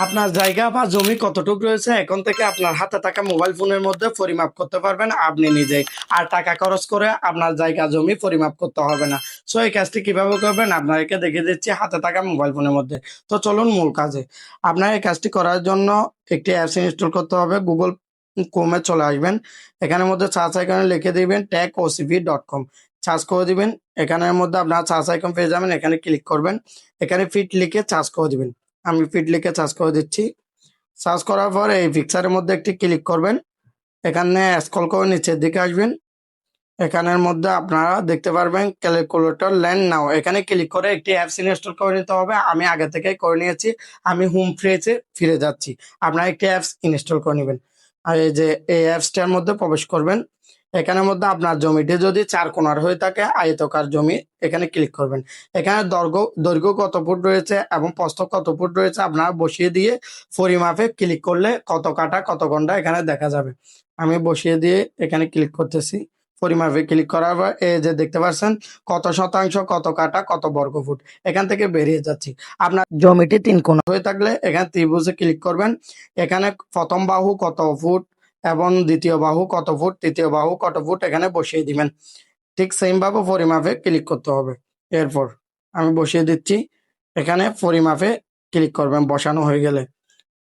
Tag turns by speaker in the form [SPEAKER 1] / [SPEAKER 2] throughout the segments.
[SPEAKER 1] আপনার জায়গা বা জমি কতটুকু রয়েছে এখন থেকে আপনার হাতে থাকা মোবাইল ফোনের মধ্যে পরিমাপ করতে পারবেন আপনি নিজেই। আর টাকা খরচ করে আপনার জায়গা জমি পরিমাপ করতে হবে না। সো এই কাজটি কিভাবে করবেন আপনাকে দেখিয়ে দিচ্ছি হাতে থাকা মোবাইল ফোনের মধ্যে। তো চলুন মূল কাজে। আপনার এই কাজটি করার জন্য একটি অ্যাপস ইনস্টল করতে হবে। গুগল ক্রোমে চলে আসবেন। এখানের মধ্যে সার্চ আইকনে লিখে দিবেন techocv.com, সার্চ করে দিবেন। এখানের মধ্যে আপনার সার্চ আইকন পেয়ে যাবেন, এখানে ক্লিক করবেন। এখানে ফিট লিখে সার্চ করে দিবেন। আমি ফিট লিখে সার্চ করে দিচ্ছি। সার্চ করার পর এই পিকচারের মধ্যে একটি ক্লিক করবেন। এখানে স্ক্রল করে নিচের দিকে আসবেন। এখানের মধ্যে আপনারা দেখতে পারবেন ক্যালকুলেটর ল্যান্ড নাও, এখানে ক্লিক করে একটি অ্যাপস ইনস্টল করে নিতে হবে। আমি আগে থেকেই করে নিয়েছি। আমি হোম পেজে ফিরে যাচ্ছি। আপনারা একটি অ্যাপস ইনস্টল করে নেবেন। আর এই যে এই অ্যাপসটার মধ্যে প্রবেশ করবেন। এখানের মধ্যে আপনার জমিটি যদি চার কোণার হয়ে থাকে আয়তকার জমি, এখানে ক্লিক করবেন। এখানে দৈর্ঘ্য দৈর্ঘ্য কত ফুট রয়েছে এবং প্রস্থ কত ফুট রয়েছে আপনারা বসিয়ে দিয়ে পরিমাপে ক্লিক করলে কত কাঠা কত ঘন্টা এখানে দেখা যাবে। আমি বসিয়ে দিয়ে এখানে ক্লিক করতেছি। পরিমাপে ক্লিক করার পর এই যে দেখতে পাচ্ছেন কত শতাংশ কত কাঠা কত বর্গ ফুট এখান থেকে বেরিয়ে যাচ্ছি। আপনার জমিটি তিন কোণা হয়ে থাকলে এখানে ত্রিভুজে ক্লিক করবেন। এখানে প্রথম বাহু কত ফুট এবং দ্বিতীয় বাহু কত ফুট, তৃতীয় বাহু কত ফুট এখানে বসিয়ে দিবেন। ঠিক সেম ভাবে পরিমাপে ক্লিক করতে হবে। এরপর আমি বসিয়ে দিচ্ছি। এখানে পরিমাপে ক্লিক করবেন বসানো হয়ে গেলে।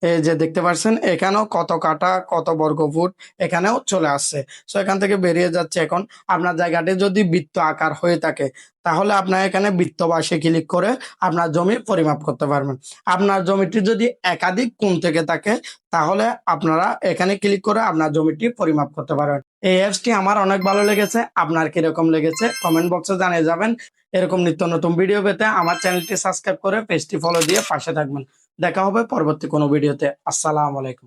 [SPEAKER 1] এই যে দেখতে পাচ্ছেন এখানেও কত কাঠা কত বর্গ ফুট এখানেও চলে আসছে। সো এখান থেকে বেরিয়ে যাচ্ছে। এখন আপনার জায়গাটি যদি বৃত্ত আকার হয়ে থাকে তাহলে আপনার এখানে বৃত্ত বাসে ক্লিক করে আপনার জমি পরিমাপ করতে পারবেন। আপনার জমিটি যদি একাধিক কোণ থেকে থাকে তাহলে আপনারা এখানে ক্লিক করে আপনার জমিটি পরিমাপ করতে পারবেন। এই অ্যাপসটি আমার অনেক ভালো লেগেছে। আপনার কিরকম লেগেছে কমেন্ট বক্সে জানিয়ে যাবেন। এরকম নিত্য নতুন ভিডিও পেতে আমার চ্যানেলটি সাবস্ক্রাইব করে পেজটি ফলো দিয়ে পাশে থাকবেন। দেখা হবে পরবর্তী কোনো ভিডিওতে। আসসালামু আলাইকুম।